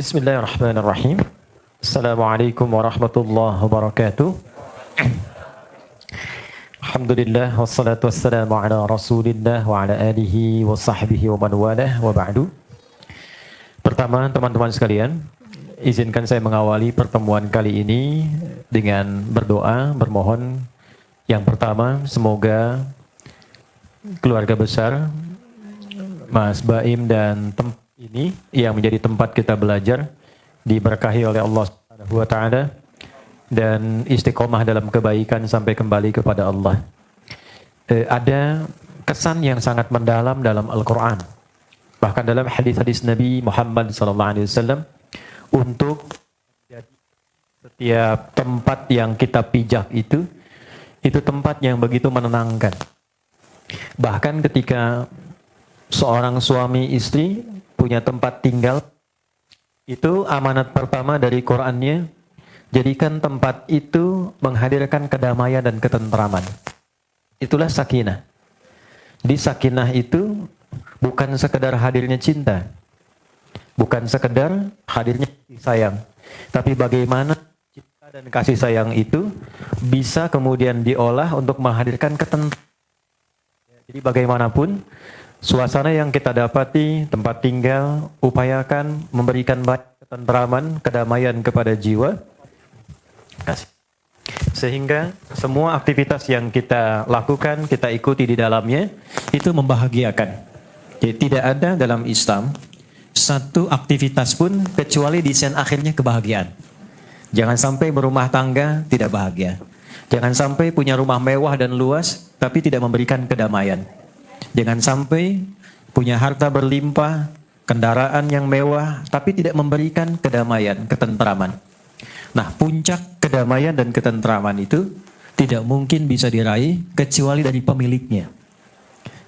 Bismillahirrahmanirrahim. Assalamualaikum warahmatullahi wabarakatuh. Alhamdulillah wassalatu wassalamu ala Rasulillah wa ala alihi wa sahbihi wa man walah wa ba'du. Pertama, teman-teman sekalian, izinkan saya mengawali pertemuan kali ini dengan berdoa, bermohon. Yang pertama, semoga keluarga besar Mas Baim dan ini yang menjadi tempat kita belajar diberkahi oleh Allah Subhanahu wa taala dan istiqomah dalam kebaikan sampai kembali kepada Allah. Ada kesan yang sangat mendalam dalam Al-Qur'an. Bahkan dalam hadis-hadis Nabi Muhammad SAW untuk setiap tempat yang kita pijak itu tempat yang begitu menenangkan. Bahkan ketika seorang suami istri punya tempat tinggal, itu amanat pertama dari Qur'annya, jadikan tempat itu menghadirkan kedamaian dan ketentraman. Itulah sakinah. Di sakinah itu bukan sekedar hadirnya cinta, bukan sekedar hadirnya kasih sayang, tapi bagaimana cinta dan kasih sayang itu bisa kemudian diolah untuk menghadirkan ketentraman. Jadi bagaimanapun suasana yang kita dapati, tempat tinggal, upayakan memberikan banyak ketentraman, kedamaian kepada jiwa. Sehingga semua aktivitas yang kita lakukan, kita ikuti di dalamnya, itu membahagiakan. Jadi tidak ada dalam Islam satu aktivitas pun kecuali desain akhirnya kebahagiaan. Jangan sampai berumah tangga tidak bahagia. Jangan sampai punya rumah mewah dan luas, tapi tidak memberikan kedamaian. Jangan sampai punya harta berlimpah, kendaraan yang mewah, tapi tidak memberikan kedamaian, ketentraman. Nah, puncak kedamaian dan ketentraman itu tidak mungkin bisa diraih kecuali dari pemiliknya.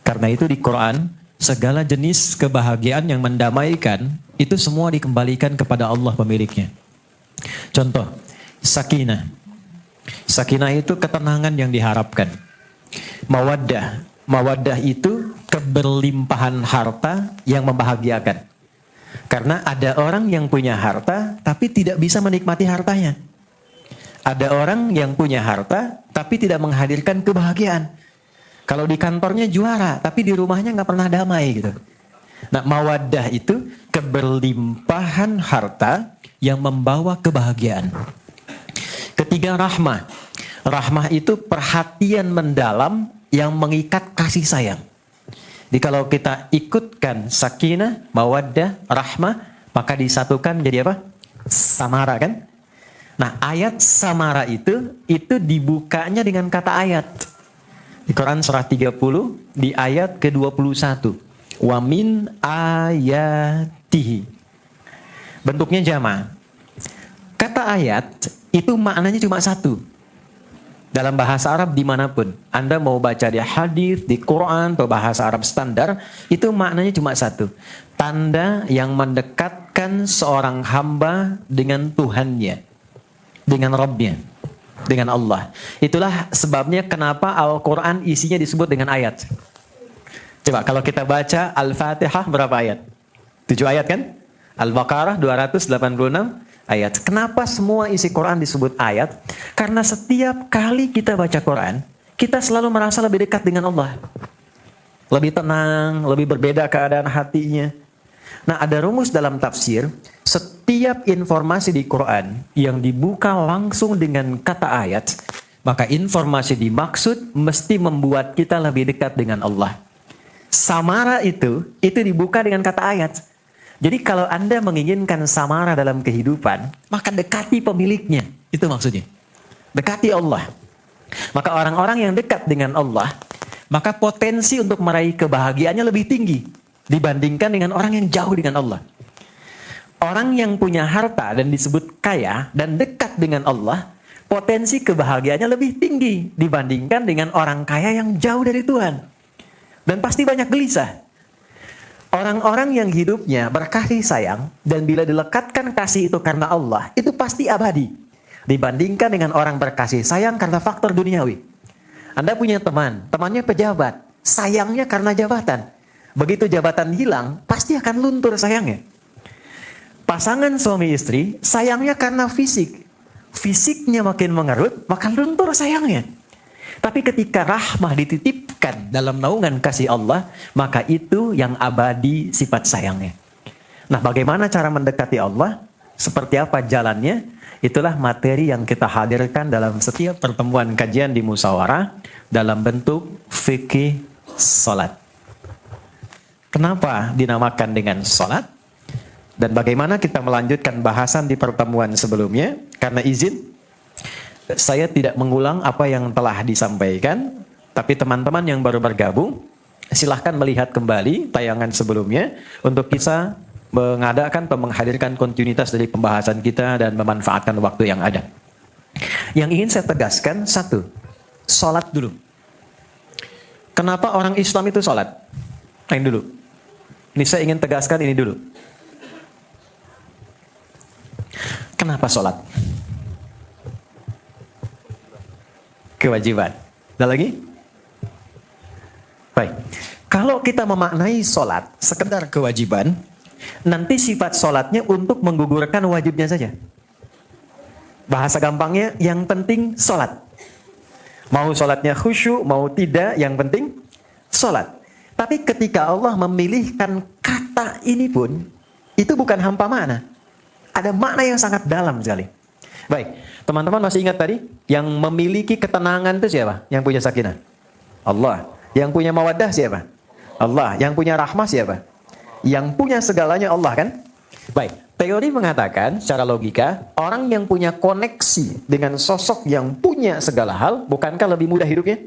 Karena itu di Quran, segala jenis kebahagiaan yang mendamaikan, itu semua dikembalikan kepada Allah pemiliknya. Contoh, sakinah. Sakinah itu ketenangan yang diharapkan. Mawaddah. Mawaddah itu keberlimpahan harta yang membahagiakan. Karena ada orang yang punya harta tapi tidak bisa menikmati hartanya. Ada orang yang punya harta tapi tidak menghadirkan kebahagiaan. Kalau di kantornya juara tapi di rumahnya nggak pernah damai gitu. Nah, mawaddah itu keberlimpahan harta yang membawa kebahagiaan. Ketiga, rahmah. Rahmah itu perhatian mendalam yang mengikat kasih sayang. Jadi kalau kita ikutkan sakinah, mawaddah, rahmah, maka disatukan jadi apa? Samara kan? Nah, ayat samara itu dibukanya dengan kata ayat. Di Quran surah 30 di ayat ke-21. Wa min ayatihi. Bentuknya jama'. Kata ayat itu maknanya cuma satu. Dalam bahasa Arab dimanapun, Anda mau baca di hadis, di Quran, atau bahasa Arab standar, itu maknanya cuma satu. Tanda yang mendekatkan seorang hamba dengan Tuhannya, dengan Rabbnya, dengan Allah. Itulah sebabnya kenapa Al-Quran isinya disebut dengan ayat. Coba kalau kita baca Al-Fatihah berapa ayat? 7 ayat kan? Al-Baqarah 286 ayat. Kenapa semua isi Quran disebut ayat? Karena setiap kali kita baca Quran, kita selalu merasa lebih dekat dengan Allah. Lebih tenang, lebih berbeda keadaan hatinya. Nah, ada rumus dalam tafsir, setiap informasi di Quran yang dibuka langsung dengan kata ayat, maka informasi dimaksud mesti membuat kita lebih dekat dengan Allah. Samara itu dibuka dengan kata ayat. Jadi kalau Anda menginginkan samara dalam kehidupan, maka dekati pemiliknya. Itu maksudnya. Dekati Allah. Maka orang-orang yang dekat dengan Allah, maka potensi untuk meraih kebahagiaannya lebih tinggi dibandingkan dengan orang yang jauh dengan Allah. Orang yang punya harta dan disebut kaya dan dekat dengan Allah, potensi kebahagiaannya lebih tinggi dibandingkan dengan orang kaya yang jauh dari Tuhan. Dan pasti banyak gelisah. Orang-orang yang hidupnya berkasih sayang dan bila dilekatkan kasih itu karena Allah, itu pasti abadi. Dibandingkan dengan orang berkasih sayang karena faktor duniawi. Anda punya teman, temannya pejabat, sayangnya karena jabatan. Begitu jabatan hilang, pasti akan luntur sayangnya. Pasangan suami istri sayangnya karena fisik. Fisiknya makin mengerut, maka luntur sayangnya. Tapi ketika rahmah dititipkan dalam naungan kasih Allah, maka itu yang abadi sifat sayangnya. Nah, bagaimana cara mendekati Allah? Seperti apa jalannya? Itulah materi yang kita hadirkan dalam setiap pertemuan kajian di musyawarah dalam bentuk fikih salat. Kenapa dinamakan dengan salat? Dan bagaimana kita melanjutkan bahasan di pertemuan sebelumnya? Karena izin, saya tidak mengulang apa yang telah disampaikan, tapi teman-teman yang baru bergabung, silahkan melihat kembali tayangan sebelumnya untuk bisa mengadakan atau menghadirkan kontinuitas dari pembahasan kita dan memanfaatkan waktu yang ada. Yang ingin saya tegaskan, satu, salat dulu. Kenapa orang Islam itu salat? Ini dulu. Ini saya ingin tegaskan ini dulu. Kenapa sholat? Kewajiban. Ada lagi? Baik. Kalau kita memaknai sholat sekedar kewajiban, nanti sifat sholatnya untuk menggugurkan wajibnya saja. Bahasa gampangnya, yang penting sholat. Mau sholatnya khusyuk, mau tidak, yang penting sholat. Tapi ketika Allah memilihkan kata ini pun, itu bukan hampa makna. Ada makna yang sangat dalam sekali. Baik, teman-teman masih ingat tadi? Yang memiliki ketenangan itu siapa? Yang punya sakinah? Allah. Yang punya mawaddah siapa? Allah. Yang punya rahmah siapa? Yang punya segalanya Allah kan? Baik, teori mengatakan secara logika, orang yang punya koneksi dengan sosok yang punya segala hal, bukankah lebih mudah hidupnya?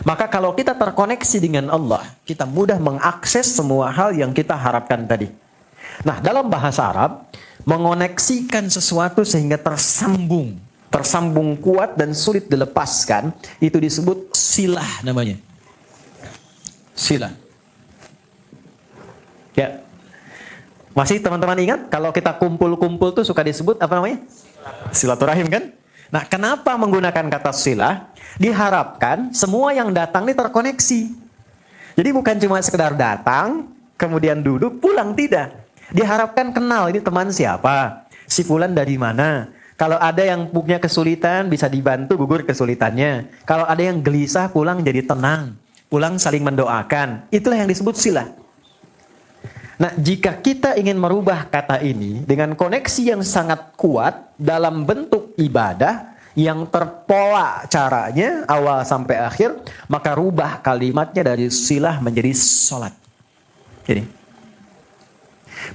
Maka kalau kita terkoneksi dengan Allah, kita mudah mengakses semua hal yang kita harapkan tadi. Nah, dalam bahasa Arab, mengoneksikan sesuatu sehingga tersambung kuat dan sulit dilepaskan, itu disebut silah namanya. Silah. Ya. Masih teman-teman ingat kalau kita kumpul-kumpul tuh suka disebut apa namanya? Silaturahim kan? Nah, kenapa menggunakan kata silah? Diharapkan semua yang datang ini terkoneksi. Jadi bukan cuma sekedar datang, kemudian duduk, pulang, tidak. Diharapkan kenal, ini teman siapa, si fulan dari mana. Kalau ada yang punya kesulitan, bisa dibantu gugur kesulitannya. Kalau ada yang gelisah, pulang jadi tenang. Pulang saling mendoakan. Itulah yang disebut silah. Nah, jika kita ingin merubah kata ini dengan koneksi yang sangat kuat dalam bentuk ibadah yang terpola caranya awal sampai akhir, maka rubah kalimatnya dari silah menjadi sholat. Jadi,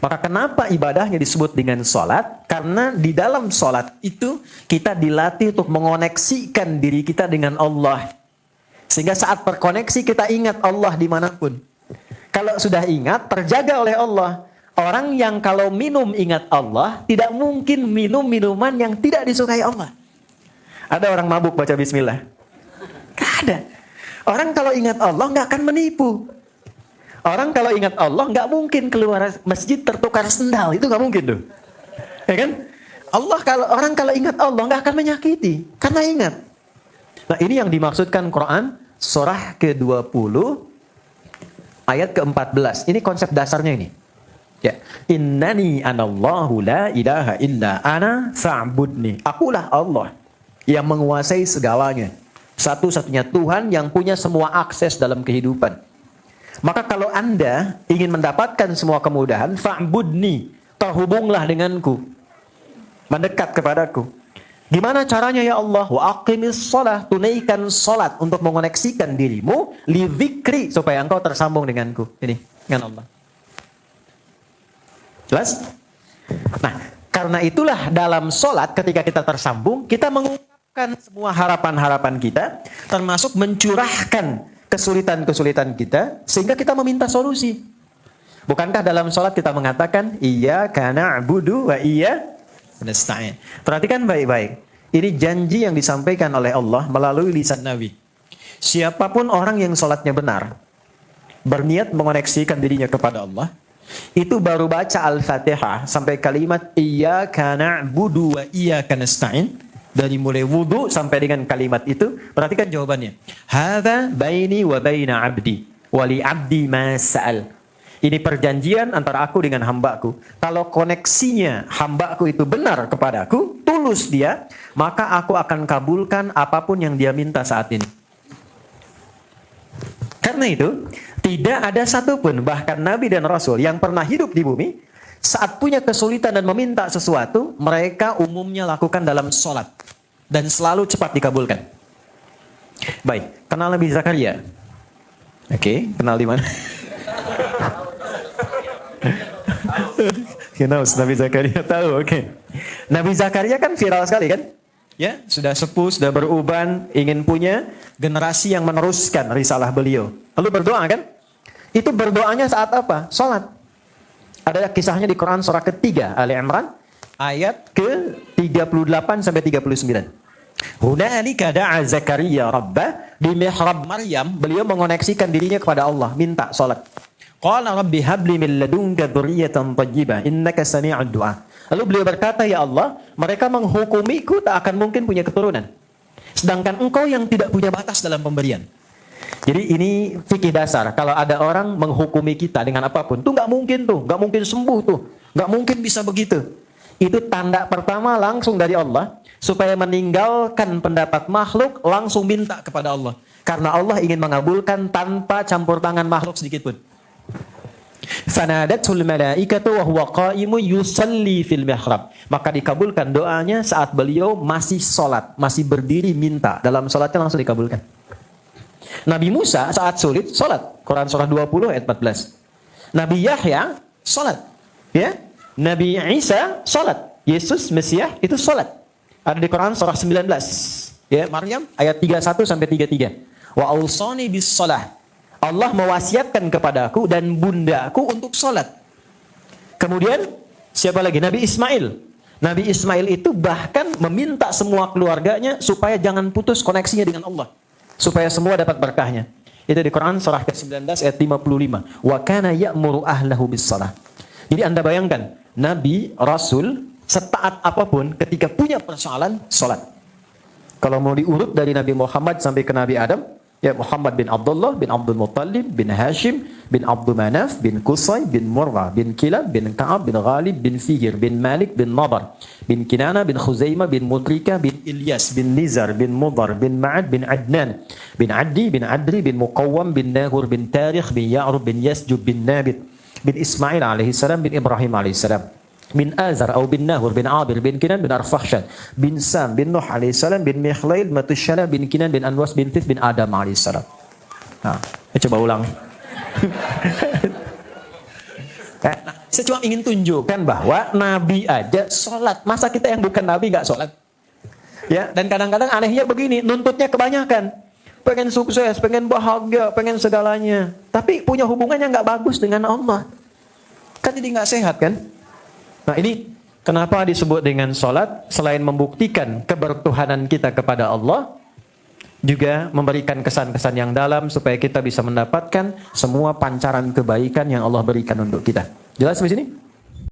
maka kenapa ibadahnya disebut dengan sholat? Karena di dalam sholat itu kita dilatih untuk mengoneksikan diri kita dengan Allah. Sehingga saat terkoneksi kita ingat Allah dimanapun. Kalau sudah ingat, terjaga oleh Allah. Orang yang kalau minum ingat Allah, tidak mungkin minum minuman yang tidak disukai Allah. Ada orang mabuk baca bismillah? Gak ada. Orang kalau ingat Allah nggak akan menipu. Orang kalau ingat Allah nggak mungkin keluar masjid tertukar sendal, itu nggak mungkin tuh, ya kan? Orang kalau ingat Allah nggak akan menyakiti, karena ingat. Nah, ini yang dimaksudkan Quran surah ke-20 ayat ke-14. Ini konsep dasarnya ini. Ya, innani anallahu la ilaha illa ana fa'budni. Akulah Allah yang menguasai segalanya. Satu-satunya Tuhan yang punya semua akses dalam kehidupan. Maka kalau Anda ingin mendapatkan semua kemudahan, fa'budni, terhubunglah denganku. Mendekat kepadaku. Gimana caranya ya Allah? Wa aqimis shalah, tunaikan salat untuk mengoneksikan dirimu li dzikri, supaya engkau tersambung denganku. Ini dengan Allah. Jelas? Nah, karena itulah dalam salat ketika kita tersambung, kita mengungkapkan semua harapan-harapan kita, termasuk mencurahkan kesulitan-kesulitan kita, sehingga kita meminta solusi. Bukankah dalam sholat kita mengatakan, iyyaka na'budu wa iyyaka nasta'in. Perhatikan baik-baik. Ini janji yang disampaikan oleh Allah melalui lisan Nabi. Siapapun orang yang sholatnya benar, berniat mengoneksikan dirinya kepada Allah, itu baru baca Al-Fatihah sampai kalimat iyyaka na'budu wa iyyaka nasta'in. Dari mulai wudu sampai dengan kalimat itu, perhatikan jawabannya. Hadza baini wa baina abdi wa li abdi ma sa'al. Ini perjanjian antara aku dengan hambaku. Kalau koneksinya hambaku itu benar kepadaku, tulus dia, maka aku akan kabulkan apapun yang dia minta saat ini. Karena itu, tidak ada satupun, bahkan Nabi dan Rasul yang pernah hidup di bumi, saat punya kesulitan dan meminta sesuatu, mereka umumnya lakukan dalam sholat. Dan selalu cepat dikabulkan. Baik, kenal Nabi Zakaria? Oke, kenal di mana? Kenal Nabi Zakaria, tahu, oke. Nabi Zakaria kan viral sekali kan? Ya, sudah sepuh, sudah beruban, ingin punya generasi yang meneruskan risalah beliau. Lalu berdoa kan? Itu berdoanya saat apa? Salat. Ada kisahnya di Quran surah ketiga, Ali Imran, ayat ke-38 sampai 39. Hunalika da'a Zakaria rabbah, di mihrab Maryam, beliau mengoneksikan dirinya kepada Allah, minta salat. Qala rabbi habli min ladunka dzurriyyatan thayyibah innaka sami'ud du'a. Lalu beliau berkata, ya Allah, mereka menghukumiku tak akan mungkin punya keturunan. Sedangkan engkau yang tidak punya batas dalam pemberian. Jadi ini fikih dasar. Kalau ada orang menghukumi kita dengan apapun, tuh nggak mungkin tuh, nggak mungkin sembuh tuh, nggak mungkin bisa begitu. Itu tanda pertama langsung dari Allah, supaya meninggalkan pendapat makhluk, langsung minta kepada Allah. Karena Allah ingin mengabulkan tanpa campur tangan makhluk sedikit pun. Fanadatul malaikatu wa huwa qa'imun yusalli fil mihrab. Maka dikabulkan doanya saat beliau masih sholat, masih berdiri minta. Dalam sholatnya langsung dikabulkan. Nabi Musa saat sulit sholat. Quran surah 20 ayat 14. Nabi Yahya sholat. Ya? Nabi Isa sholat. Yesus Mesias itu sholat. Ada di Quran surah 19. Ya, Maryam ayat 31 sampai 33. Wa awsani bis shalah. Allah mewasiatkan kepadaku dan bundaku untuk sholat. Kemudian siapa lagi? Nabi Ismail. Nabi Ismail itu bahkan meminta semua keluarganya supaya jangan putus koneksinya dengan Allah, supaya semua dapat berkahnya. Itu di Quran surah ke-19 ayat 55. Wa kana ya'muru ahlahu bis shalah. Jadi Anda bayangkan, Nabi, Rasul, setaat apapun ketika punya persoalan, sholat. Kalau mau diurut dari Nabi Muhammad sampai ke Nabi Adam, ya Muhammad bin Abdullah, bin Abdul Muttalib, bin Hashim, bin Abdul Manaf, bin Qusay, bin Murrah, bin Kilab, bin Ka'ab, bin Ghalib, bin Fihir, bin Malik, bin Nadar, bin Kinana, bin Khuzaimah, bin Mutrika, bin Ilyas, bin Nizar, bin Mudar, bin Ma'ad, bin Adnan, bin Addi, bin Adri, bin Muqawwam, bin Nahur, bin Tarikh, bin Ya'rub, bin Yasjub, bin Nabit, bin Ismail alaihissalam, bin Ibrahim alaihissalam, bin Azar atau bin Nahur, bin Abir, bin Kinan, bin Arfakhshan, bin Sam, bin Nuh alaihissalam, bin Mikhlail, Matusyala, bin Kinan, bin Anwas, bin Tif, bin Adam alaihissalam. Nah, coba ulang. Nah, saya cuma ingin tunjukkan bahwa Nabi aja sholat. Masa kita yang bukan Nabi nggak sholat? Ya, dan kadang-kadang anehnya begini, nuntutnya kebanyakan. Pengen sukses, pengen bahagia, pengen segalanya. Tapi punya hubungannya nggak bagus dengan Allah. Kan jadi nggak sehat kan? Nah ini kenapa disebut dengan sholat, selain membuktikan kebertuhanan kita kepada Allah, juga memberikan kesan-kesan yang dalam supaya kita bisa mendapatkan semua pancaran kebaikan yang Allah berikan untuk kita. Jelas di sini?